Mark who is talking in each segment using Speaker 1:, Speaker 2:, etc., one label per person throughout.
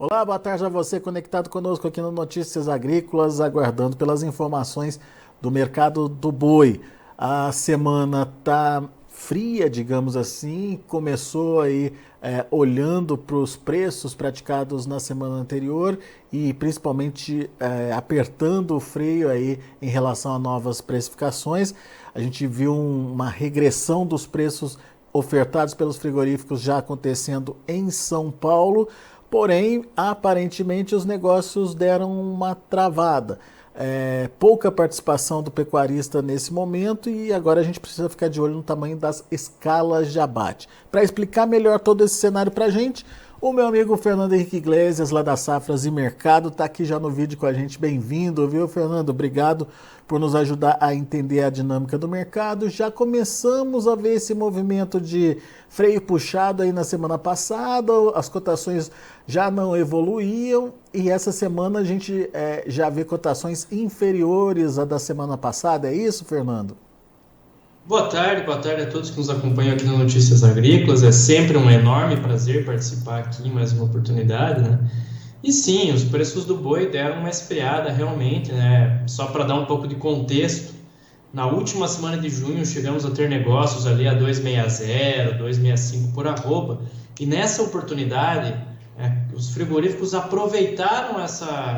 Speaker 1: Olá, boa tarde a você conectado conosco aqui no Notícias Agrícolas, aguardando pelas informações do mercado do boi. A semana está fria, digamos assim, começou aí olhando para os preços praticados na semana anterior e principalmente apertando o freio aí em relação a novas precificações. A gente viu uma regressão dos preços ofertados pelos frigoríficos já acontecendo em São Paulo. Porém, aparentemente os negócios deram uma travada. Pouca participação do pecuarista nesse momento e agora a gente precisa ficar de olho no tamanho das escalas de abate. Para explicar melhor todo esse cenário para a gente, o meu amigo Fernando Henrique Iglesias, lá da Safras e Mercado, está aqui já no vídeo com a gente. Bem-vindo, viu, Fernando? Obrigado por nos ajudar a entender a dinâmica do mercado. Já começamos a ver esse movimento de freio puxado aí na semana passada, as cotações já não evoluíam e essa semana a gente já vê cotações inferiores à da semana passada. É isso, Fernando?
Speaker 2: Boa tarde a todos que nos acompanham aqui no Notícias Agrícolas. É sempre um enorme prazer participar aqui em mais uma oportunidade, né? E sim, os preços do boi deram uma esfriada realmente, né? Só para dar um pouco de contexto, na última semana de junho chegamos a ter negócios ali a 2,60, 2,65 por arroba, e nessa oportunidade os frigoríficos aproveitaram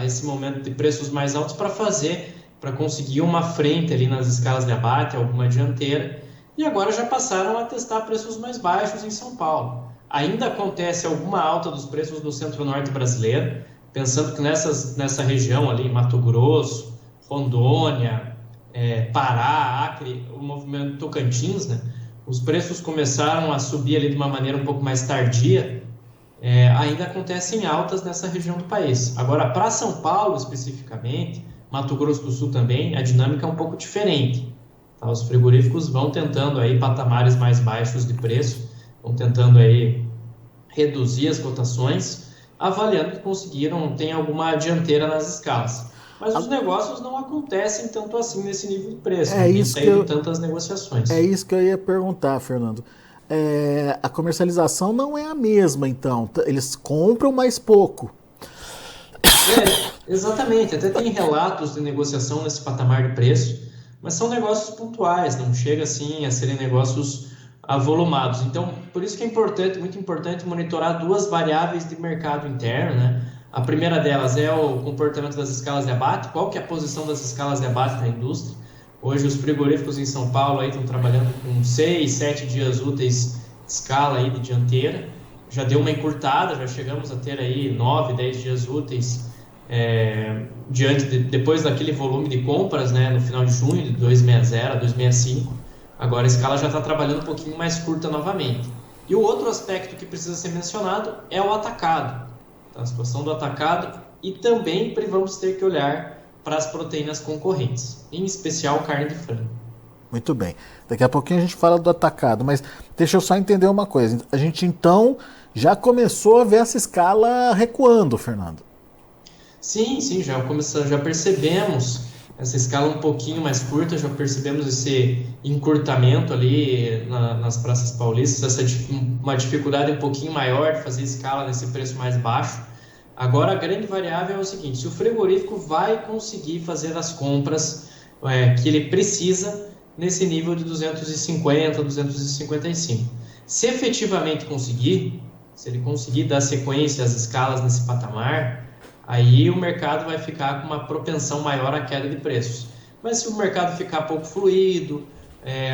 Speaker 2: esse momento de preços mais altos para conseguir uma frente ali nas escalas de abate, alguma dianteira, e agora já passaram a testar preços mais baixos em São Paulo. Ainda acontece alguma alta dos preços no centro-norte brasileiro, pensando que nessa região ali, Mato Grosso, Rondônia, Pará, Acre, o movimento Tocantins, né, os preços começaram a subir ali de uma maneira um pouco mais tardia. Ainda acontecem altas nessa região do país. Agora, para São Paulo especificamente, Mato Grosso do Sul também, a dinâmica é um pouco diferente. Tá? Os frigoríficos vão tentando aí patamares mais baixos de preço, vão tentando aí reduzir as cotações, avaliando que tem alguma dianteira nas escalas. Mas os negócios não acontecem tanto assim nesse nível de preço, não tem saído tantas negociações.
Speaker 1: É isso que eu ia perguntar, Fernando. A comercialização não é a mesma, então. Eles compram mais pouco.
Speaker 2: Exatamente, até tem relatos de negociação nesse patamar de preço, mas são negócios pontuais, não chega assim a serem negócios avolumados. Então, por isso que é importante, muito importante monitorar duas variáveis de mercado interno, né? A primeira delas é o comportamento das escalas de abate, qual que é a posição das escalas de abate na indústria. Hoje os frigoríficos em São Paulo aí estão trabalhando com 6, 7 dias úteis de escala aí de dianteira, já deu uma encurtada, já chegamos a ter aí 9, 10 dias úteis depois daquele volume de compras, né, no final de junho, de 260 a 265, agora a escala já está trabalhando um pouquinho mais curta novamente. E o outro aspecto que precisa ser mencionado é o atacado, tá? A situação do atacado, e também vamos ter que olhar para as proteínas concorrentes, em especial carne de frango.
Speaker 1: Muito bem, daqui a pouquinho a gente fala do atacado, mas deixa eu só entender uma coisa, a gente então já começou a ver essa escala recuando, Fernando.
Speaker 2: Sim, já percebemos essa escala um pouquinho mais curta, já percebemos esse encurtamento ali nas praças paulistas, uma dificuldade um pouquinho maior de fazer escala nesse preço mais baixo. Agora a grande variável é o seguinte: se o frigorífico vai conseguir fazer as compras que ele precisa nesse nível de 250, 255. Se efetivamente conseguir, se ele conseguir dar sequência às escalas nesse patamar, aí o mercado vai ficar com uma propensão maior à queda de preços. Mas se o mercado ficar pouco fluido,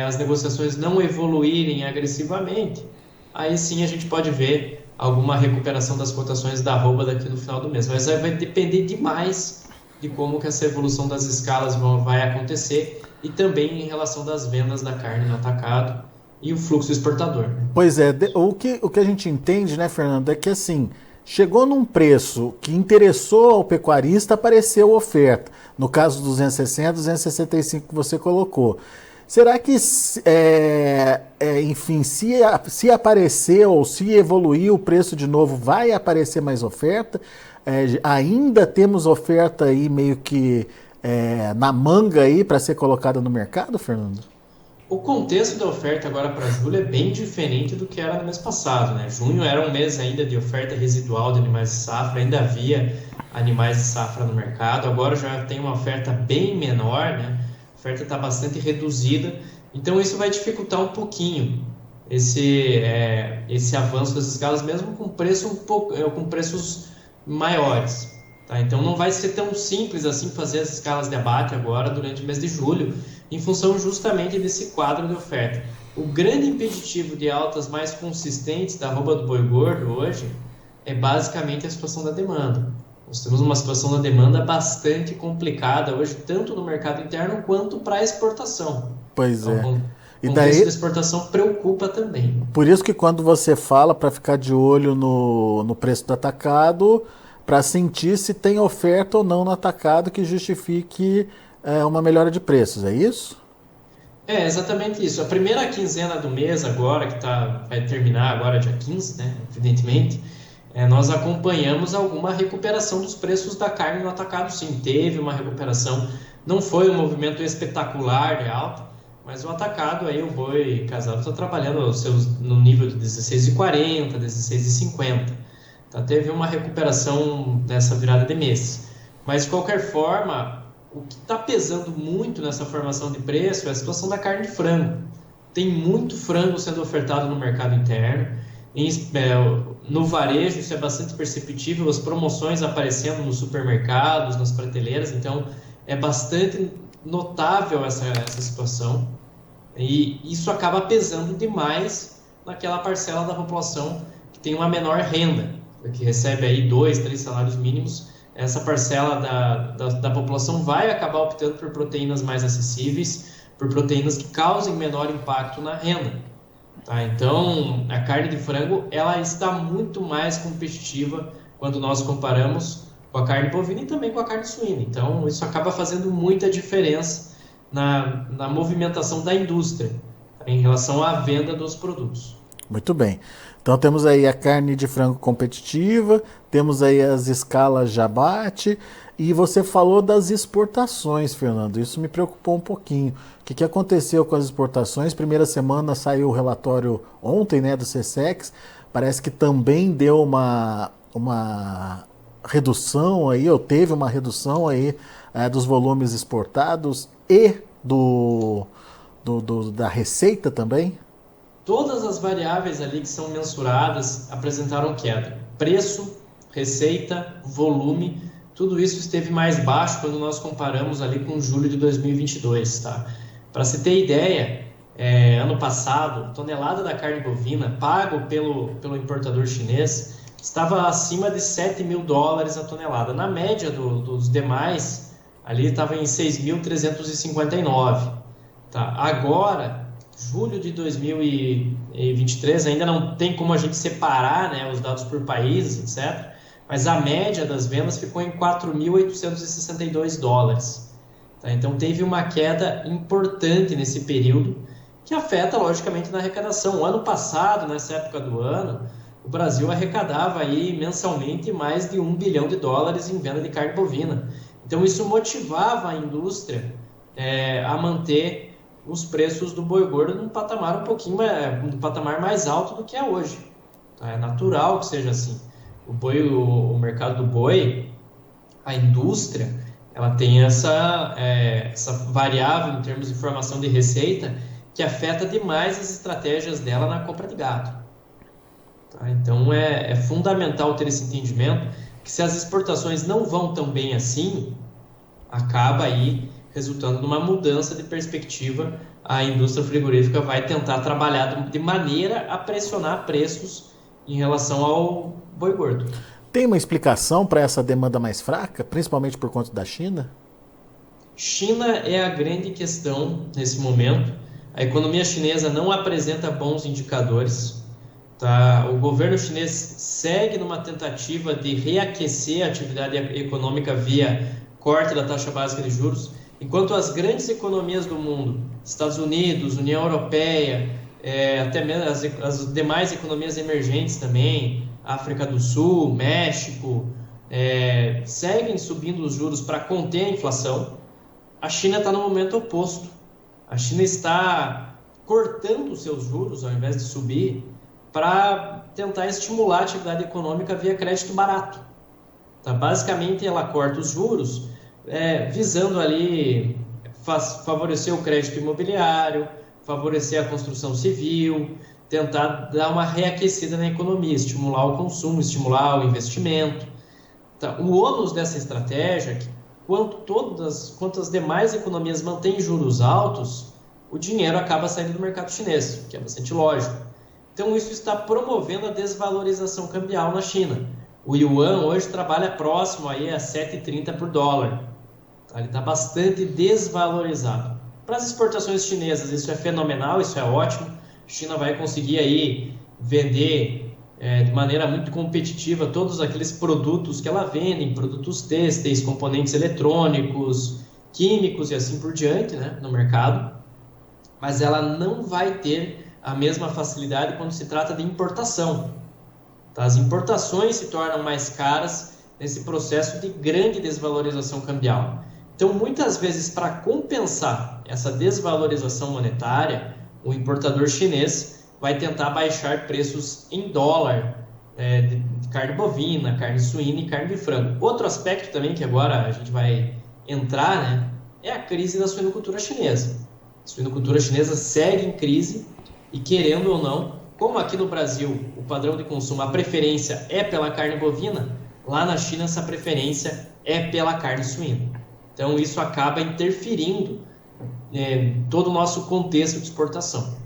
Speaker 2: as negociações não evoluírem agressivamente, aí sim a gente pode ver alguma recuperação das cotações da arroba daqui no final do mês. Mas aí vai depender demais de como que essa evolução das escalas vai acontecer e também em relação das vendas da carne no atacado e o fluxo exportador.
Speaker 1: Pois é, o que a gente entende, né, Fernando, é que assim, chegou num preço que interessou ao pecuarista, apareceu oferta. No caso dos 260, 265 que você colocou. Será que, enfim, se aparecer ou se evoluir o preço de novo, vai aparecer mais oferta? Ainda temos oferta aí meio que na manga aí para ser colocada no mercado, Fernando?
Speaker 2: O contexto da oferta agora para julho é bem diferente do que era no mês passado, né? Junho era um mês ainda de oferta residual de animais de safra, ainda havia animais de safra no mercado, agora já tem uma oferta bem menor, né? A oferta está bastante reduzida, então isso vai dificultar um pouquinho esse avanço das escalas, mesmo com com preços maiores. Tá? Então não vai ser tão simples assim fazer as escalas de abate agora durante o mês de julho, em função justamente desse quadro de oferta. O grande impeditivo de altas mais consistentes da arroba do boi gordo hoje é basicamente a situação da demanda. Nós temos uma situação da demanda bastante complicada hoje, tanto no mercado interno quanto para a exportação.
Speaker 1: Pois é.
Speaker 2: Então,
Speaker 1: E
Speaker 2: o
Speaker 1: daí,
Speaker 2: contexto da exportação preocupa também.
Speaker 1: por isso que quando você fala para ficar de olho no preço do atacado, para sentir se tem oferta ou não no atacado que justifique uma melhora de preços, é isso?
Speaker 2: É exatamente isso. A primeira quinzena do mês agora, vai terminar agora dia 15, né, evidentemente, nós acompanhamos alguma recuperação dos preços da carne no atacado, sim. Teve uma recuperação, não foi um movimento espetacular de alta, mas o atacado, aí o boi casado está trabalhando no nível de 16,40, 16,50. Tá? Teve uma recuperação nessa virada de mês. Mas, de qualquer forma, o que está pesando muito nessa formação de preço é a situação da carne de frango. Tem muito frango sendo ofertado no mercado interno. No varejo, isso é bastante perceptível, as promoções aparecendo nos supermercados, nas prateleiras. Então, é bastante notável essa situação. E isso acaba pesando demais naquela parcela da população que tem uma menor renda, que recebe aí 2, 3 salários mínimos. Essa parcela da população vai acabar optando por proteínas mais acessíveis, por proteínas que causem menor impacto na renda. Tá? Então, a carne de frango ela está muito mais competitiva quando nós comparamos com a carne bovina e também com a carne suína. Então, isso acaba fazendo muita diferença na movimentação da indústria, tá? Em relação à venda dos produtos.
Speaker 1: Muito bem. Então temos aí a carne de frango competitiva, temos aí as escalas de abate, e você falou das exportações, Fernando. Isso me preocupou um pouquinho. O que aconteceu com as exportações? Primeira semana saiu o relatório ontem, né, do SECEX. Parece que também deu uma redução aí, ou teve uma redução aí dos volumes exportados e da receita também.
Speaker 2: Todas as variáveis ali que são mensuradas apresentaram queda. Preço, receita, volume, tudo isso esteve mais baixo quando nós comparamos ali com julho de 2022. Tá? Para se ter ideia, ano passado, tonelada da carne bovina pago pelo importador chinês estava acima de $7.000 a tonelada. Na média dos demais, ali estava em 6.359. Tá? Agora, julho de 2023, ainda não tem como a gente separar, né, os dados por países, etc. Mas a média das vendas ficou em $4.862. Tá? Então teve uma queda importante nesse período, que afeta logicamente na arrecadação. O ano passado, nessa época do ano, o Brasil arrecadava aí mensalmente mais de $1 bilhão em venda de carne bovina. Então isso motivava a indústria a manter os preços do boi gordo num patamar um patamar mais alto do que é hoje. Tá? É natural que seja assim. O mercado do boi, a indústria, ela tem essa variável em termos de formação de receita que afeta demais as estratégias dela na compra de gado. Tá? Então é fundamental ter esse entendimento que se as exportações não vão tão bem assim, acaba aí resultando numa mudança de perspectiva. A indústria frigorífica vai tentar trabalhar de maneira a pressionar preços em relação ao boi gordo.
Speaker 1: Tem uma explicação para essa demanda mais fraca, principalmente por conta da China?
Speaker 2: China é a grande questão nesse momento. A economia chinesa não apresenta bons indicadores. Tá? O governo chinês segue numa tentativa de reaquecer a atividade econômica via corte da taxa básica de juros. Enquanto as grandes economias do mundo, Estados Unidos, União Europeia, até mesmo as demais economias emergentes também, África do Sul, México, seguem subindo os juros para conter a inflação, a China está no momento oposto. A China está cortando os seus juros, ao invés de subir, para tentar estimular a atividade econômica via crédito barato. Tá? Basicamente, ela corta os juros, visando ali favorecer o crédito imobiliário, favorecer a construção civil, tentar dar uma reaquecida na economia, estimular o consumo, estimular o investimento. Tá? O ônus dessa estratégia, quanto as demais economias mantêm juros altos, o dinheiro acaba saindo do mercado chinês, que é bastante lógico. Então, isso está promovendo a desvalorização cambial na China. O yuan hoje trabalha próximo aí a 7,30 por dólar. Ele está bastante desvalorizado. Para as exportações chinesas, isso é fenomenal, isso é ótimo. A China vai conseguir aí vender de maneira muito competitiva todos aqueles produtos que ela vende, produtos têxteis, componentes eletrônicos, químicos e assim por diante, né, no mercado. Mas ela não vai ter a mesma facilidade quando se trata de importação. Tá? As importações se tornam mais caras nesse processo de grande desvalorização cambial. Então, muitas vezes, para compensar essa desvalorização monetária, o importador chinês vai tentar baixar preços em dólar de carne bovina, carne suína e carne de frango. Outro aspecto também que agora a gente vai entrar, né, é a crise da suinocultura chinesa. A suinocultura chinesa segue em crise e, querendo ou não, como aqui no Brasil o padrão de consumo, a preferência é pela carne bovina, lá na China essa preferência é pela carne suína. Então isso acaba interferindo em todo o nosso contexto de exportação.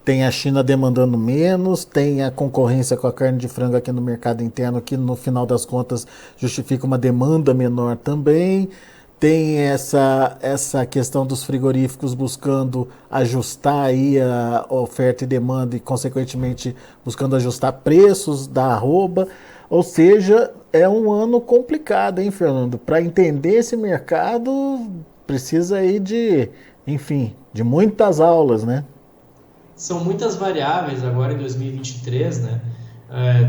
Speaker 1: Tem a China demandando menos, tem a concorrência com a carne de frango aqui no mercado interno, que no final das contas justifica uma demanda menor também. Tem essa questão dos frigoríficos buscando ajustar aí a oferta e demanda e, consequentemente, buscando ajustar preços da arroba. Ou seja, é um ano complicado, hein, Fernando? Para entender esse mercado, precisa aí de muitas aulas, né?
Speaker 2: São muitas variáveis agora em 2023, né?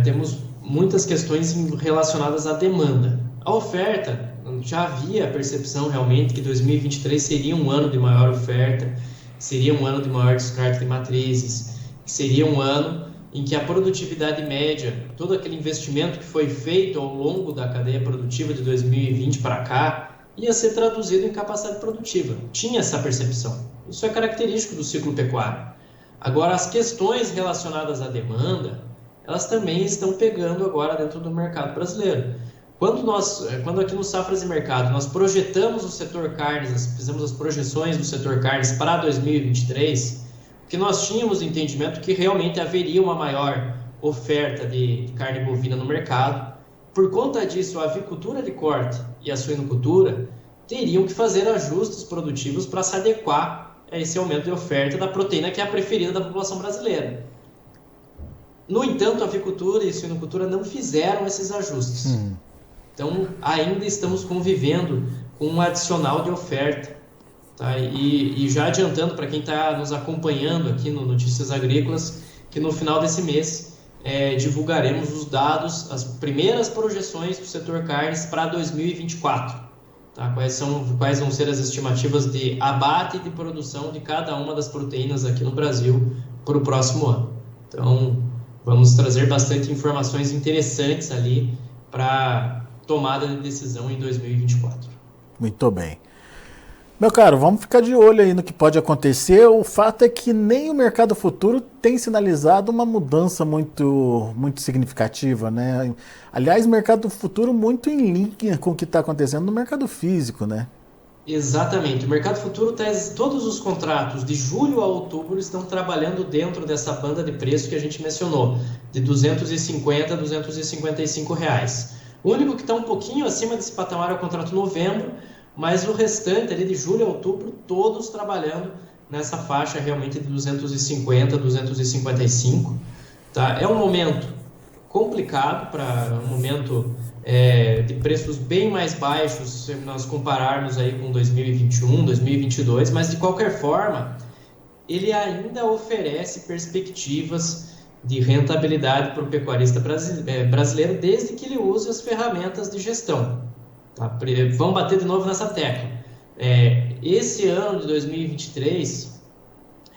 Speaker 2: Temos muitas questões relacionadas à demanda. A oferta, já havia a percepção realmente que 2023 seria um ano de maior oferta, seria um ano de maior descarte de matrizes, seria um ano em que a produtividade média, todo aquele investimento que foi feito ao longo da cadeia produtiva de 2020 para cá, ia ser traduzido em capacidade produtiva. Tinha essa percepção. Isso é característico do ciclo pecuário. Agora, as questões relacionadas à demanda, elas também estão pegando agora dentro do mercado brasileiro. Quando aqui no Safras e Mercado nós projetamos o setor carnes, fizemos as projeções do setor carnes para 2023, porque nós tínhamos o entendimento que realmente haveria uma maior oferta de carne bovina no mercado. Por conta disso, a avicultura de corte e a suinocultura teriam que fazer ajustes produtivos para se adequar a esse aumento de oferta da proteína que é a preferida da população brasileira. No entanto, a avicultura e a suinocultura não fizeram esses ajustes. Então, ainda estamos convivendo com um adicional de oferta. Tá? E já adiantando para quem está nos acompanhando aqui no Notícias Agrícolas, que no final desse mês divulgaremos os dados, as primeiras projeções do setor carnes para 2024. Tá? Quais vão ser as estimativas de abate e de produção de cada uma das proteínas aqui no Brasil para o próximo ano. Então, vamos trazer bastante informações interessantes ali para tomada de decisão em 2024.
Speaker 1: Muito bem. Meu caro, vamos ficar de olho aí no que pode acontecer. O fato é que nem o mercado futuro tem sinalizado uma mudança muito significativa, né? Aliás, o mercado futuro muito em linha com o que está acontecendo no mercado físico, né?
Speaker 2: Exatamente. O mercado futuro, todos os contratos de julho a outubro estão trabalhando dentro dessa banda de preço que a gente mencionou, de R$ 250 a R$ 255 reais. O único que está um pouquinho acima desse patamar é o contrato novembro, mas o restante ali de julho a outubro, todos trabalhando nessa faixa realmente de 250 a 255. Tá? É um momento complicado, um momento de preços bem mais baixos se nós compararmos aí com 2021, 2022, mas de qualquer forma, ele ainda oferece perspectivas de rentabilidade para o pecuarista brasileiro, desde que ele use as ferramentas de gestão. Tá? Vamos bater de novo nessa tecla. Esse ano de 2023,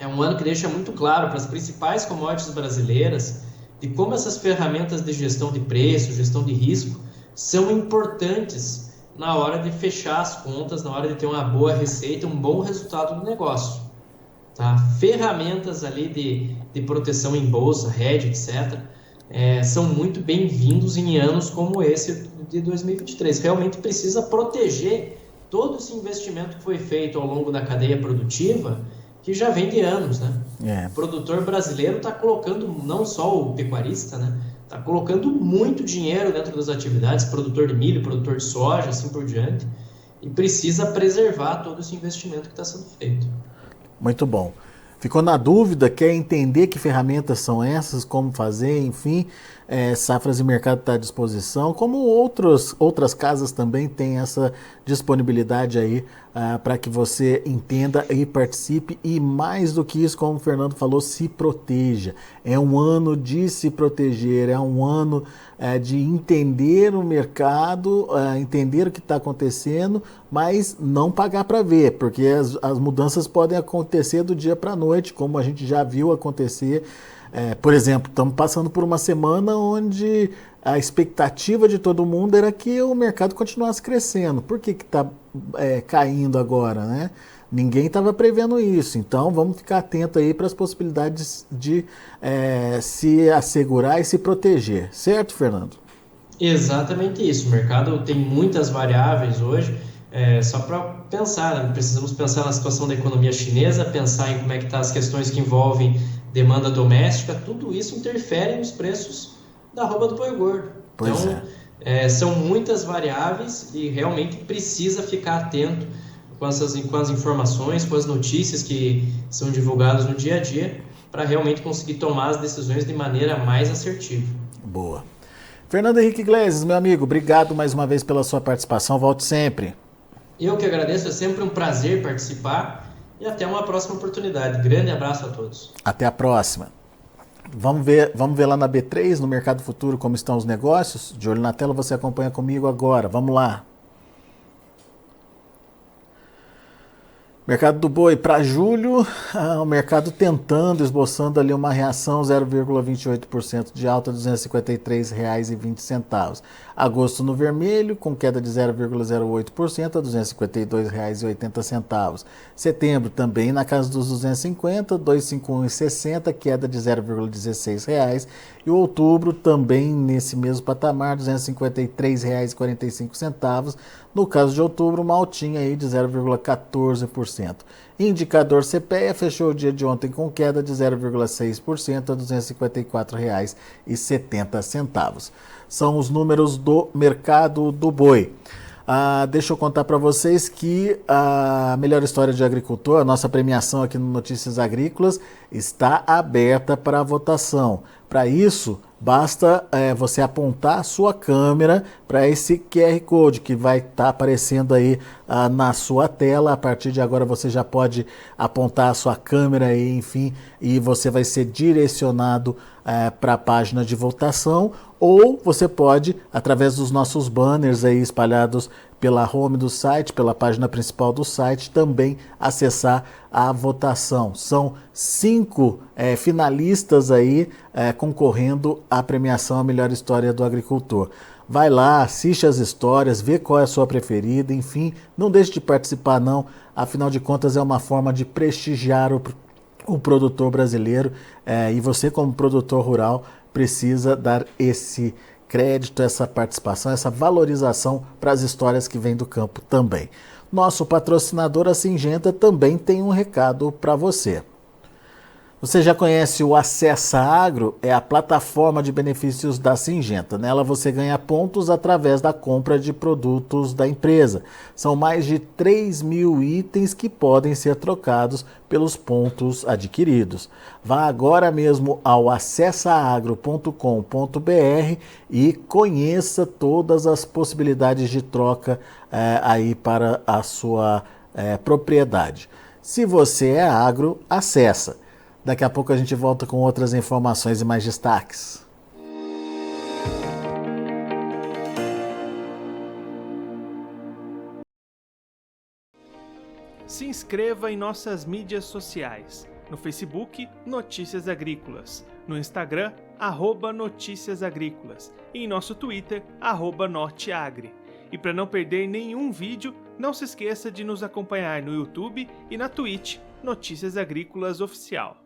Speaker 2: É um ano que deixa muito claro para as principais commodities brasileiras de como essas ferramentas de gestão de preço, gestão de risco, são importantes na hora de fechar as contas, na hora de ter uma boa receita, um bom resultado do negócio. Tá? Ferramentas ali de proteção em bolsa, hedge, etc., são muito bem-vindos em anos como esse de 2023. Realmente precisa proteger todo esse investimento que foi feito ao longo da cadeia produtiva, que já vem de anos, né?
Speaker 1: É.
Speaker 2: O produtor brasileiro está colocando, não só o pecuarista, né? Está colocando muito dinheiro dentro das atividades, produtor de milho, produtor de soja, assim por diante, e precisa preservar todo esse investimento que está sendo feito.
Speaker 1: Muito bom. Ficou na dúvida, quer entender que ferramentas são essas, como fazer, enfim, Safras e Mercado está à disposição, como outras casas também têm essa disponibilidade aí para que você entenda e participe e mais do que isso, como o Fernando falou, se proteja. É um ano de se proteger, é um ano de entender o mercado, entender o que está acontecendo, mas não pagar para ver, porque as mudanças podem acontecer do dia para a noite, como a gente já viu acontecer. Por exemplo, estamos passando por uma semana onde a expectativa de todo mundo era que o mercado continuasse crescendo. Por que está caindo agora, né? Ninguém estava prevendo isso, então vamos ficar atento aí para as possibilidades de se assegurar e se proteger, certo, Fernando?
Speaker 2: Exatamente isso. O mercado tem muitas variáveis hoje. Só para pensar, né? Precisamos pensar na situação da economia chinesa, pensar em como é que estão as questões que envolvem demanda doméstica. Tudo isso interfere nos preços da arroba do boi gordo.
Speaker 1: Pois é.
Speaker 2: Então, são muitas variáveis e realmente precisa ficar atento com as informações, com as notícias que são divulgadas no dia a dia, para realmente conseguir tomar as decisões de maneira mais assertiva.
Speaker 1: Boa. Fernando Henrique Iglesias, meu amigo, obrigado mais uma vez pela sua participação. Volte sempre.
Speaker 2: Eu que agradeço, é sempre um prazer participar e até uma próxima oportunidade. Grande abraço a todos.
Speaker 1: Até a próxima. Vamos ver lá na B3, no Mercado Futuro, como estão os negócios? De olho na tela, você acompanha comigo agora. Vamos lá. Mercado do boi para julho, o mercado tentando, esboçando ali uma reação 0,28% de alta, R$ 253,20. Agosto no vermelho, com queda de 0,08% a R$ 252,80. Setembro também na casa dos 250, R$ 251,60, queda de 0,16. E outubro também nesse mesmo patamar, R$ 253,45. No caso de outubro, uma altinha aí de 0,14%. Indicador CPEA fechou o dia de ontem com queda de 0,6% a R$ 254,70. São os números do mercado do boi. Deixa eu contar para vocês que a melhor história de agricultor, a nossa premiação aqui no Notícias Agrícolas, está aberta para votação. Para isso, basta você apontar a sua câmera para esse QR Code que vai estar aparecendo aí na sua tela. A partir de agora você já pode apontar a sua câmera aí, enfim, e você vai ser direcionado para a página de votação, ou você pode, através dos nossos banners aí espalhados pela home do site, pela página principal do site, também acessar a votação. São 5 finalistas aí concorrendo à premiação A Melhor História do Agricultor. Vai lá, assiste as histórias, vê qual é a sua preferida, enfim, não deixe de participar não, afinal de contas é uma forma de prestigiar o produtor brasileiro e você como produtor rural precisa dar esse crédito, essa participação, essa valorização para as histórias que vêm do campo também. Nosso patrocinador, a Syngenta, também tem um recado para você. Você já conhece o Acessa Agro? É a plataforma de benefícios da Syngenta. Nela você ganha pontos através da compra de produtos da empresa. São mais de 3.000 itens que podem ser trocados pelos pontos adquiridos. Vá agora mesmo ao acessaagro.com.br e conheça todas as possibilidades de troca aí para a sua propriedade. Se você é agro, acessa. Daqui a pouco a gente volta com outras informações e mais destaques.
Speaker 3: Se inscreva em nossas mídias sociais. No Facebook, Notícias Agrícolas. No Instagram, @Notícias Agrícolas. E em nosso Twitter, @Norteagri. E para não perder nenhum vídeo, não se esqueça de nos acompanhar no YouTube e na Twitch, Notícias Agrícolas Oficial.